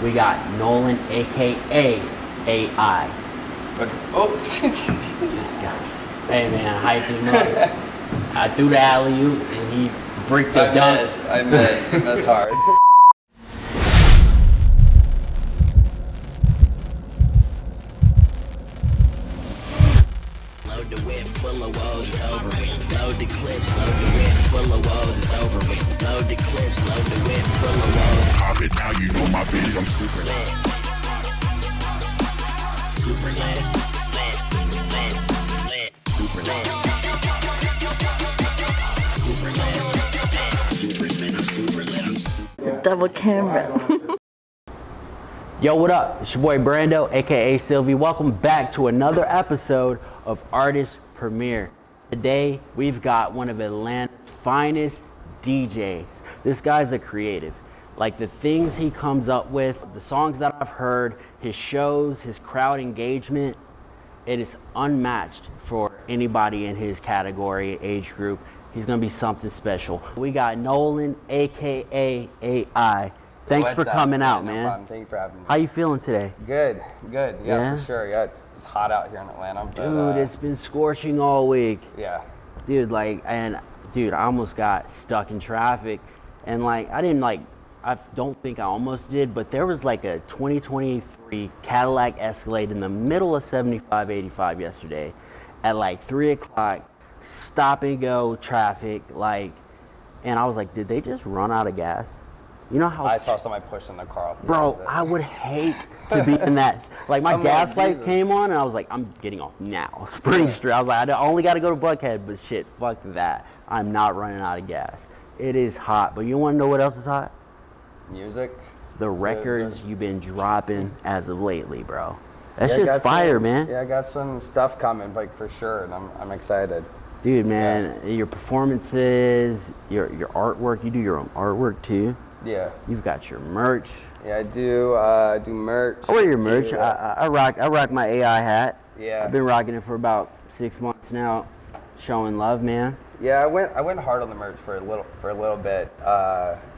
We got Nolan, aka AI. This guy. Hey man, hyping him up. I threw the alley-oop and he bricked the dunk. I missed. That's hard. Load the whip full of woes, it's over with. Load the clips, load the whip full of woes, it's over with. Load the clips, load the whip full of woes. Pop it now, you know my bitch, I'm super lit. Super lit. Lit. Super lit. Super lit. Super lit. I'm super lit. I'm super lit. Double camera. Yo, what up? It's your boy Brando, aka Sylvie. Welcome back to another episode of Artist Premiere. Today, we've got one of Atlanta's finest DJs. This guy's a creative. Like the things he comes up with, the songs that I've heard, his shows, his crowd engagement, it is unmatched for anybody in his category, age group. He's gonna be something special. We got Nolan, aka AI. Thanks for coming out, man. No problem. Thank you for having me. How you feeling today? Good. Yeah, for sure. Yeah, it's hot out here in Atlanta. But, dude, it's been scorching all week. Yeah. Dude, I almost got stuck in traffic, and I don't think I almost did, but there was like a 2023 Cadillac Escalade in the middle of 75-85 yesterday at like 3 o'clock, stop and go traffic, and I was like, did they just run out of gas? You know how I saw somebody pushing the car off the bro, exit. I would hate to be in that. Like my gas light Jesus. came on and I was like, I'm getting off now. Spring Street. I was like, I only got to go to Buckhead, but shit, fuck that. I'm not running out of gas. It is hot, but you want to know what else is hot? Music. The records you've been dropping as of lately, bro. That's I just got fire, some, man. Yeah, I got some stuff coming, like for sure, and I'm excited. Dude, man, your performances, your artwork. You do your own artwork too. Yeah. You've got your merch. Yeah, I do merch. I wear your merch. I rock my AI hat. Yeah. I've been rocking it for about 6 months now, showing love, man. Yeah, I went hard on the merch for a little bit.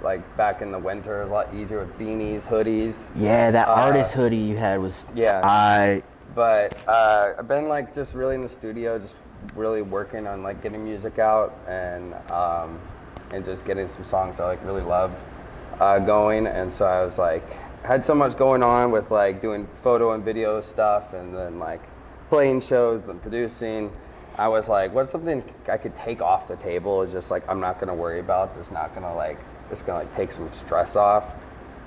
Like back in the winter, it was a lot easier with beanies, hoodies. Yeah, that artist hoodie you had was tight. But I've been like just really in the studio, just really working on like getting music out and just getting some songs I like really love going. And so I was like, had so much going on with like doing photo and video stuff, and then like playing shows, then producing. I was like, what's something I could take off the table? It's just like, I'm not gonna worry about. It's gonna take some stress off.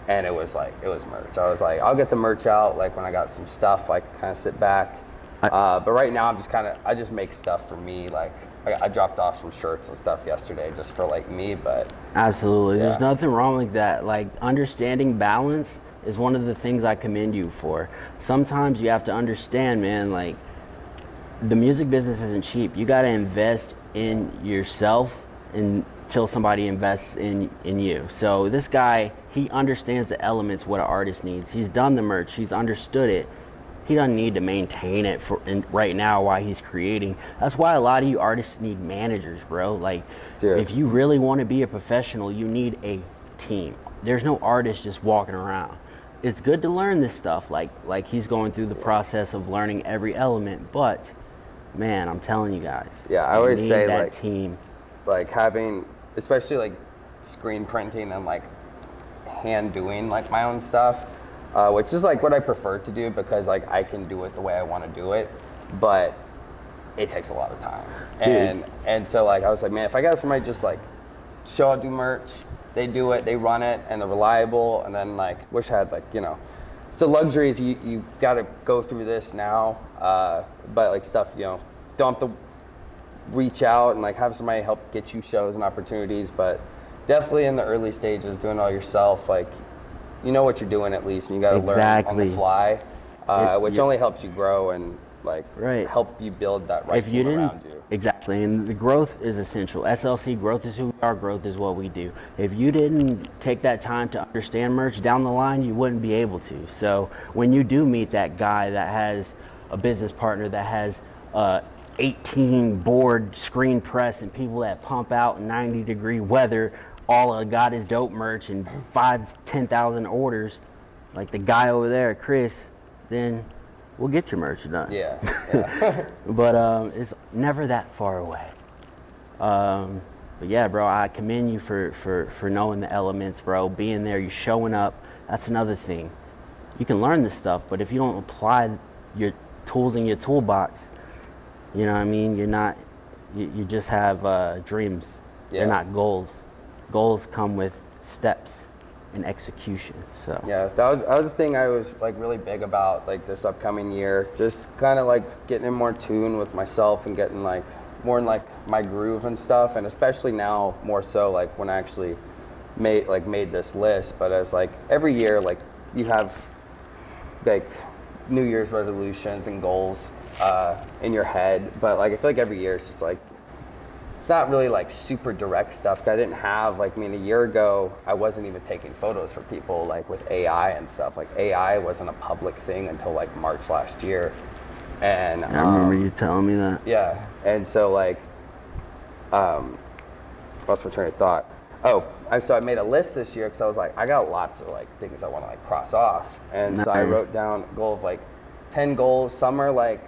And it was merch. I was like, I'll get the merch out like when I got some stuff, like kind of sit back. But right now I just make stuff for me. Like I dropped off some shirts and stuff yesterday just for like me, but. Absolutely, yeah. There's nothing wrong with that. Like understanding balance is one of the things I commend you for. Sometimes you have to understand, man, like, the music business isn't cheap. You got to invest in yourself until somebody invests in you. So this guy, he understands the elements what an artist needs. He's done the merch. He's understood it. He doesn't need to maintain it right now while he's creating. That's why a lot of you artists need managers, bro. Like, Dude. If you really want to be a professional, you need a team. There's no artist just walking around. It's good to learn this stuff. Like he's going through the process of learning every element, but man, I'm telling you guys. Yeah, I always say that like team. Like having, especially like screen printing and like hand doing like my own stuff, which is like what I prefer to do because like I can do it the way I want to do it, but it takes a lot of time. Dude. And so like I was like, man, if I got somebody just like show up, do merch, they do it, they run it, and they're reliable, and then like wish I had like, you know, it's the luxuries you got to go through this now, but like stuff, you know, don't have to reach out and like have somebody help get you shows and opportunities, but definitely in the early stages doing it all yourself, like you know what you're doing at least, and you got to learn on the fly, which only helps you grow and like help you build that right team around you. Exactly, and the growth is essential. SLC, growth is who we are, growth is what we do. If you didn't take that time to understand merch down the line, you wouldn't be able to. So when you do meet that guy that has a business partner that has 18 board screen press and people that pump out 90-degree weather, all I got is dope merch and 10,000 orders, like the guy over there, Chris, then we'll get your merch done. Yeah. Yeah. But it's never that far away. But yeah, bro, I commend you for knowing the elements, bro. Being there, you showing up. That's another thing. You can learn this stuff, but if you don't apply your tools in your toolbox, you know what I mean? You just have dreams. Yeah. They're not goals. Goals come with steps and execution. So Yeah, that was the thing I was like really big about like this upcoming year. Just kind of like getting in more tune with myself and getting like more in like my groove and stuff. And especially now more so like when I actually made this list. But as like every year, like you have like New Year's resolutions and goals in your head. But like I feel like every year it's just like it's not really like super direct stuff. I didn't have like, I mean, a year ago, I wasn't even taking photos for people like with AI and stuff. Like AI wasn't a public thing until like March last year. And I remember you telling me that. yeah. And so like, what's my train of thought? So I made a list this year because I was like, I got lots of like things I want to like cross off. And so I Nice. wrote down a goal of like 10 goals. Some are like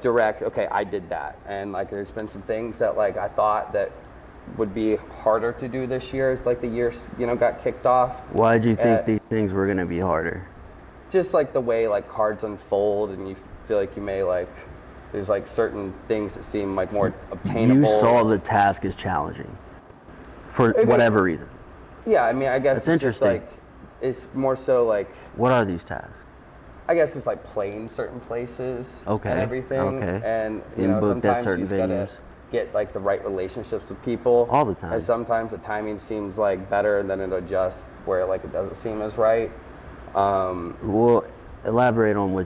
direct, okay, I did that. And like there's been some things that like I thought that would be harder to do this year as like the year, got kicked off. Why did you think Uh, these things were gonna be harder? Just like the way like cards unfold and you feel like you may like, there's like certain things that seem like more obtainable. You saw the task as challenging for mean- whatever reason. Yeah, I mean, I guess That's it's just interesting. like, it's more so like, What are these tasks? I guess it's like playing certain places Okay, and everything. okay. And, Being booked at sometimes you certain just gotta venues. get like the right relationships with people. All the time. And sometimes the timing seems like better and then it adjusts where like it doesn't seem as right. Well, elaborate on what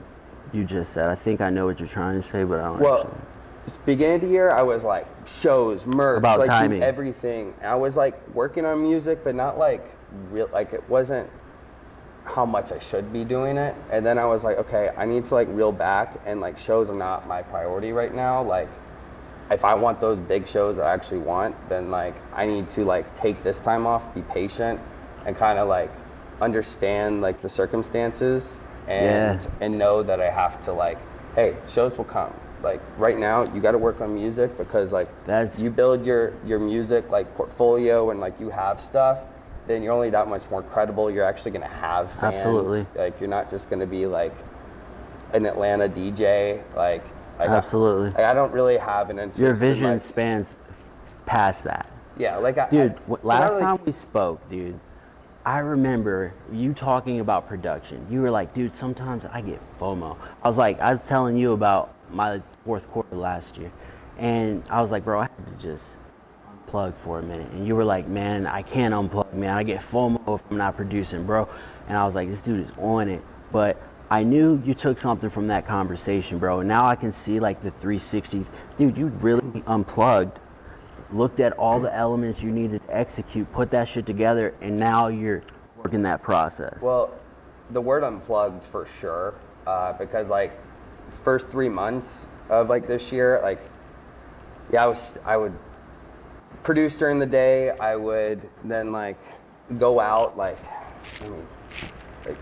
you just said. I think I know what you're trying to say, but I don't Well, understand. beginning of the year, I was like shows, merch, About like do timing. everything. I was like working on music, but not like real. Like it wasn't how much I should be doing it. And then I was like, okay, I need to like reel back, and like shows are not my priority right now. Like if I want those big shows that I actually want, then like I need to like take this time off, be patient, and kind of like understand like the circumstances and know that I have to like, hey, shows will come. Like right now, you got to work on music because like you build your music like portfolio and like you have stuff, then you're only that much more credible. You're actually gonna have fans. Absolutely. Like you're not just gonna be like an Atlanta DJ. Like Absolutely. I don't really have an interest. Your in, vision like, spans past that. yeah, like Dude, not last really- time we spoke, dude, I remember you talking about production. You were like, dude, sometimes I get FOMO. I was telling you about my fourth quarter last year. And I was like, bro, I had to just unplug for a minute. And you were like, man, I can't unplug, man. I get FOMO if I'm not producing, bro. And I was like, this dude is on it. But I knew you took something from that conversation, bro. And now I can see like the 360. Dude, you really unplugged, looked at all the elements you needed to execute, put that shit together, and now you're working that process. Well, the word unplugged for sure, because like first 3 months of like this year, like yeah, I would produce during the day. I would then like go out like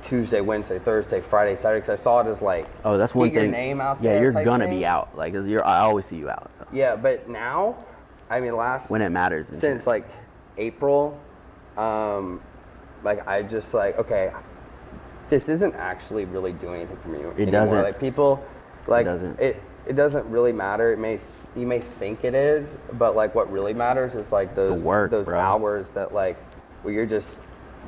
Tuesday, Wednesday, Thursday, Friday, Saturday, because I saw it as like that's one get your thing. name out yeah, there. you're type gonna thing. be out. Like, 'cause I always see you out Yeah, but now, I mean, when it matters. since like April, like I just like, okay, this isn't actually really doing anything for me anymore. doesn't. Like people, like doesn't. it doesn't really matter. You may think it is, but like what really matters is like those work, those bro. hours that like where you're just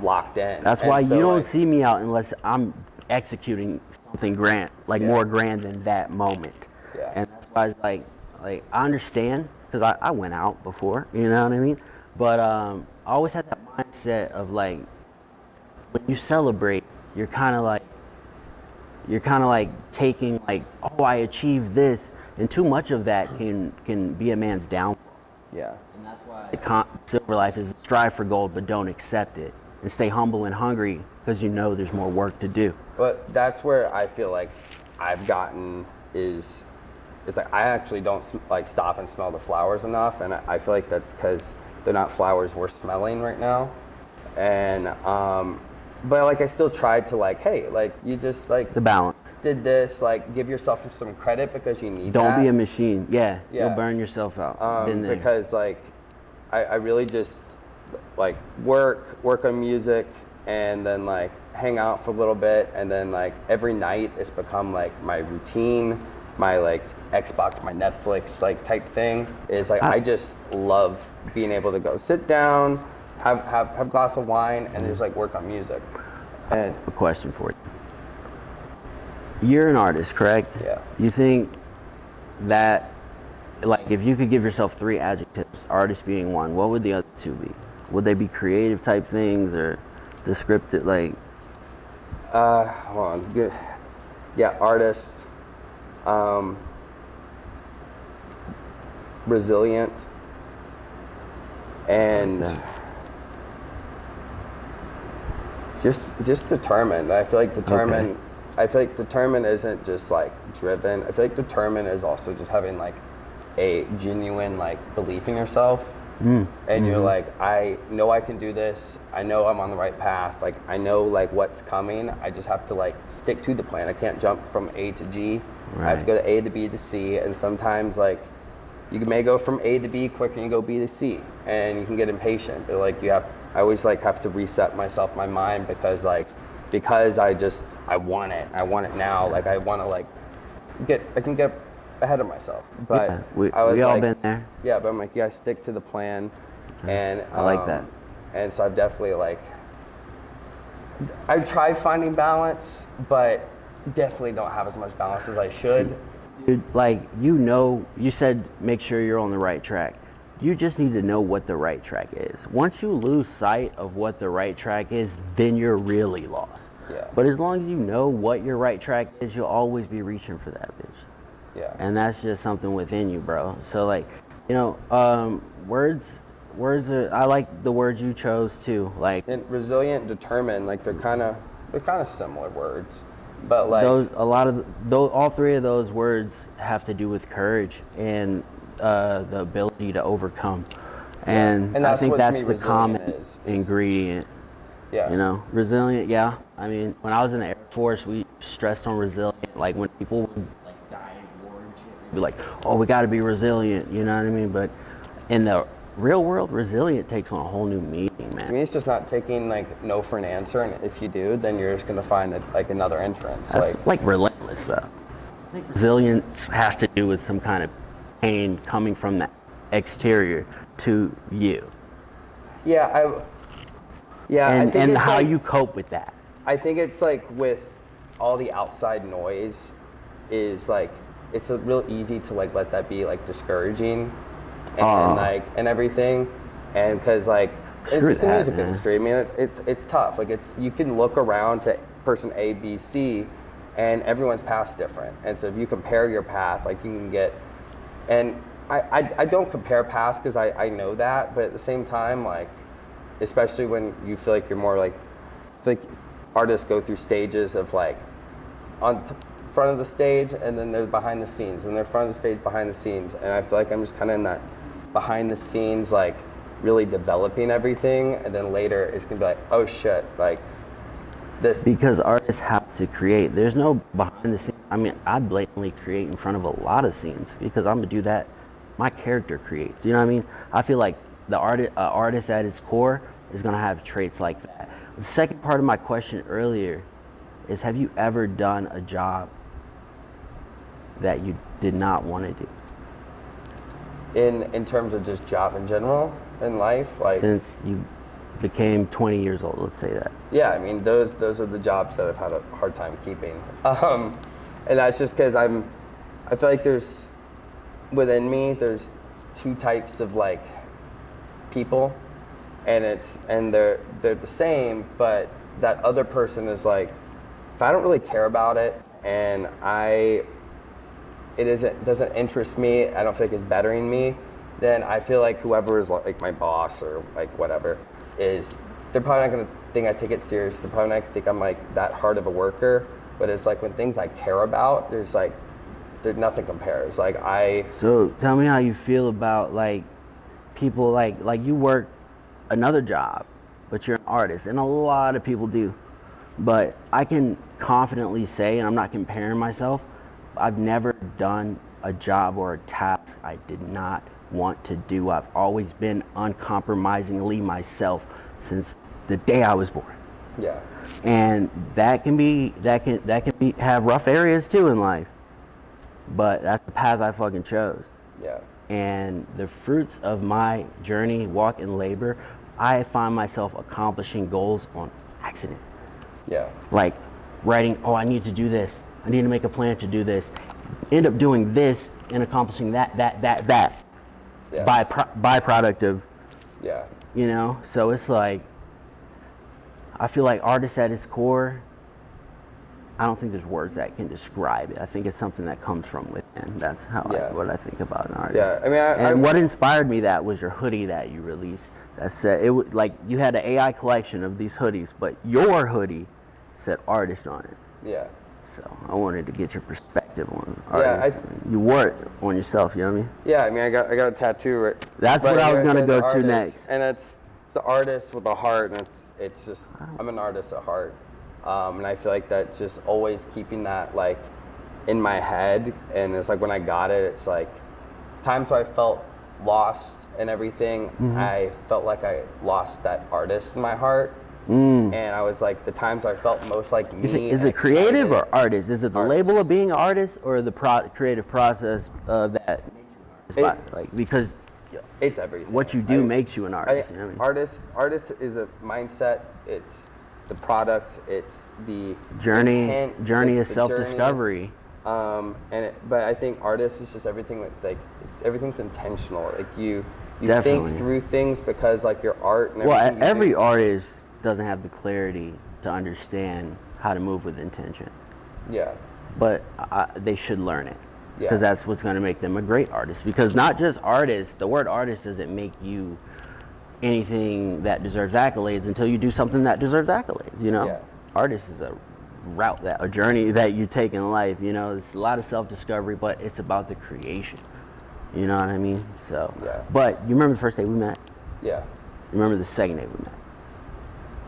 locked in. That's And why so, you don't like, see me out unless I'm executing something grand, like Yeah. more grand than that moment. Yeah. And that's why it's like I understand, because I went out before, you know what I mean? But I always had that mindset of like, when you celebrate, you're kind of like taking like, oh, I achieved this, and too much of that can be a man's downfall. Yeah. And that's why Silver Life is strive for gold, but don't accept it, and stay humble and hungry, because you know there's more work to do. But that's where I feel like I've gotten is like I actually don't like stop and smell the flowers enough, and I feel like that's because they're not flowers we're smelling right now. And but like I still tried to like, hey, like you just like The balance. did this, like give yourself some credit because you need Don't that. be a machine. Yeah, Yeah. you'll burn yourself out. Been there. Because like I really just like work on music and then like hang out for a little bit, and then like every night it's become like my routine, my like Xbox, my Netflix like type thing is like I just love being able to go sit down, have a glass of wine and just like work on music. And A question for you. You're an artist, correct? Yeah. You think that, like, if you could give yourself 3 adjectives, artist being one, what would the other 2 be? Would they be creative type things or descriptive, like? hold on, it's good. Yeah, artist, resilient, and just determined. I feel like determined. Okay. I feel like determined isn't just like driven. I feel like determined is also just having like a genuine like belief in yourself. And you're like, I know I can do this. I know I'm on the right path. Like I know like what's coming. I just have to like stick to the plan. I can't jump from A to G. I have to go to A to B to C. And sometimes like you may go from A to B quicker than you go B to C, and you can get impatient. But like I always like have to reset myself, my mind, because I want it. I want it now. Like I want to like I can get ahead of myself. But Yeah, we I was all like, been there. yeah, but I'm like, yeah, stick to the plan. And I like that. And so I've definitely like, I try finding balance, but definitely don't have as much balance as I should. Dude, like, you said make sure you're on the right track. You just need to know what the right track is. Once you lose sight of what the right track is, then you're really lost. Yeah. But as long as you know what your right track is, you'll always be reaching for that bitch. Yeah. And that's just something within you, bro. So like, words are, I like the words you chose too. Like And resilient, determined, like they're kind of similar words, but like all 3 of those words have to do with courage and the ability to overcome. And I that's think what to that's me the resilient common is. ingredient. Yeah. Resilient. Yeah. I mean, when I was in the Air Force, we stressed on resilient. Like when people would like die in war and shit, they'd be like, "Oh, we got to be resilient." You know what I mean? But in the real world, resilient takes on a whole new meaning, man. To me, it's just not taking like no for an answer, and if you do, then you're just gonna find like another entrance. That's like relentless, though. I think resilience has to do with some kind of pain coming from the exterior to you, Yeah, I think and it's how like, you cope with that. I think it's like with all the outside noise, is like it's real easy to like let that be like discouraging, and everything, and because like it's Screw just the that, music man. industry. I mean, it's tough. Like you can look around to person A, B, C, and everyone's path's different. And so if you compare your path, like you can get, and I don't compare paths because I know that, but at the same time, like especially when you feel like you're more like, I feel like artists go through stages of like front of the stage, and then they're behind the scenes, and they're front of the stage, behind the scenes, and I feel like I'm just kind of in that behind the scenes, like really developing everything, and then later it's gonna be like, oh shit, like this. Because artists have to create. There's no behind the scenes. I mean, I blatantly create in front of a lot of scenes because I'm gonna do that. My character creates. You know what I mean? I feel like the artist at its core is gonna have traits like that. The second part of my question earlier is, have you ever done a job that you did not want to do? In terms of just job in general in life, like Since you became 20 years old, let's say that. yeah, I mean those are the jobs that I've had a hard time keeping, and that's just because I feel like there's within me there's 2 types of like people, and they're the same, but that other person is like, if I don't really care about it and it doesn't interest me, I don't feel like it's bettering me, then I feel like whoever is like my boss or like whatever they're probably not gonna think I take it serious. They're probably not gonna think I'm like that hard of a worker. But it's like when things I care about, there's nothing compares. So tell me how you feel about like people like you work another job, but you're an artist, and a lot of people do. But I can confidently say, and I'm not comparing myself, I've never done a job or a task I did not want to do. I've always been uncompromisingly myself since the day I was born. Yeah. And that can have rough areas too in life. But that's the path I fucking chose. Yeah. And the fruits of my journey, walk in labor, I find myself accomplishing goals on accident. Yeah. Like writing, oh, I need to do this. I need to make a plan to do this. End up doing this and accomplishing that. Yeah. Byproduct of, Yeah. you know? So it's like, I feel like artist at its core, I don't think there's words that can describe it. I think it's something that comes from within. That's how what I think about an artist. Yeah, I mean, and what inspired me that was your hoodie that you released. That said, it was like you had an AI collection of these hoodies, but your hoodie said artist on it. Yeah. So I wanted to get your perspective on artists. You wore it on yourself, you know what I mean? Yeah, I mean, I got a tattoo. Right, that's what I was gonna go to next. And it's an artist with a heart, and it's just I'm an artist at heart. And I feel like that just always keeping that like in my head, and it's like when I got it, it's like times where I felt lost and everything, I felt like I lost that artist in my heart. And I was like, the times I felt most like me. Is it creative or artist? Is it the label of being an artist or the creative process of that? Like, because it's everything. What you do makes you an artist. You know what I mean? Artist is a mindset. It's the product. It's the journey. intent, journey is self-discovery. But I think artist is just everything with like everything's intentional. Like you Definitely. think through things because like your art and everything. Well, every artist doesn't have the clarity to understand how to move with intention. Yeah. But they should learn it. Because that's what's going to make them a great artist. Because not just artist, the word artist doesn't make you anything that deserves accolades until you do something that deserves accolades, you know? Yeah. Artist is a journey that you take in life, you know? It's a lot of self-discovery, but it's about the creation. You know what I mean? So, but you remember the first day we met? Yeah. You remember the second day we met?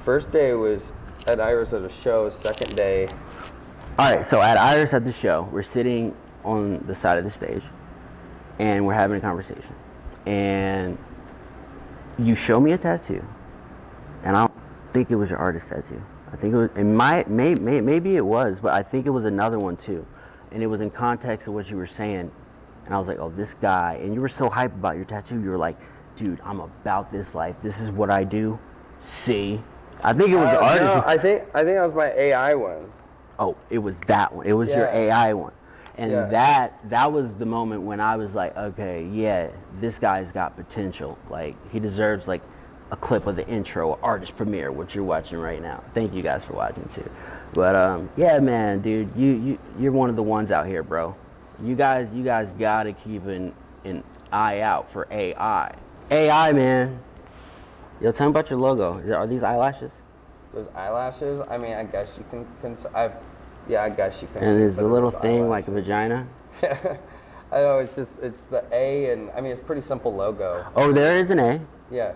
First day was at Iris at a show. Second day. All right, so at Iris at the show, we're sitting on the side of the stage, and we're having a conversation. And you show me a tattoo, and I don't think it was your artist tattoo. I think maybe it was, but I think it was another one too. And it was in context of what you were saying. And I was like, oh, this guy. And you were so hyped about your tattoo. You were like, dude, I'm about this life. This is what I do. See? I think it was the artist. No, I think that was my AI one. Oh, it was that one. It was your AI one. And that was the moment when I was like, okay, yeah, this guy's got potential. Like, he deserves like a clip of the intro, artist premiere, which you're watching right now. Thank you guys for watching too. But yeah, man, dude, you're one of the ones out here, bro. You guys gotta keep an eye out for AI. AI, man. Yo, tell me about your logo. Are these eyelashes? Those eyelashes? I mean, I guess you can. I guess you can. And is the little thing like a vagina? I know, it's the A, and I mean, it's a pretty simple logo. Oh, there is an A? Yeah.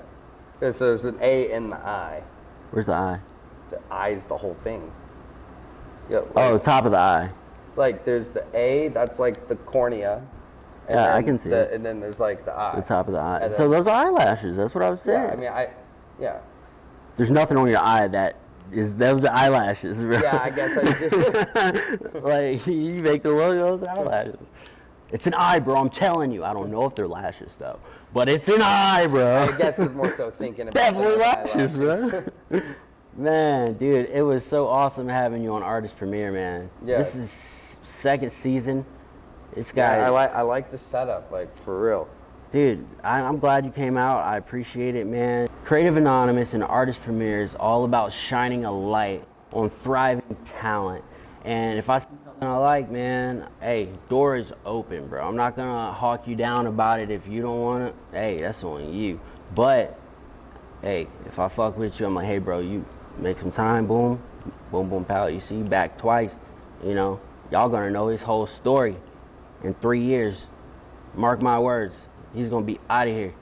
There's an A in the eye. Where's the eye? The eye's the whole thing. Yeah, the top of the eye. Like, there's the A, that's like the cornea. Yeah, I can see it. And then there's like the eye. The top of the eye. So those are eyelashes. That's what I was saying. Yeah, I mean, There's nothing on your eye those are eyelashes, bro. Yeah, I guess I do. Like, you make the logo, those eyelashes. It's an eye, bro. I'm telling you. I don't know if they're lashes, though. But it's an eye, bro. I guess it's more so thinking about definitely lashes, bro. Man, dude, it was so awesome having you on Artist Premiere, man. Yeah. This is second season. This guy. Yeah, I like the setup, like, for real. Dude, I'm glad you came out. I appreciate it, man. Creative Anonymous and Artist Premiere is all about shining a light on thriving talent. And if I see something I like, man, hey, door is open, bro. I'm not gonna hawk you down about it if you don't want it. Hey, that's on you. But, hey, if I fuck with you, I'm like, hey, bro, you make some time, boom, boom, boom, pal. You see, back twice, you know. Y'all gonna know his whole story in 3 years. Mark my words. He's gonna be out of here,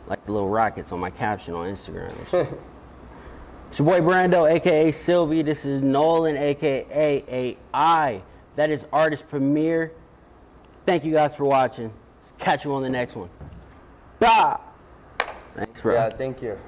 like the little rockets on my caption on Instagram and shit. It's your boy Brando, aka Sylvie. This is Nolan, aka AEYE. That is Artist Premiere. Thank you guys for watching. Catch you on the next one. Bye. Thanks, bro. Yeah, thank you.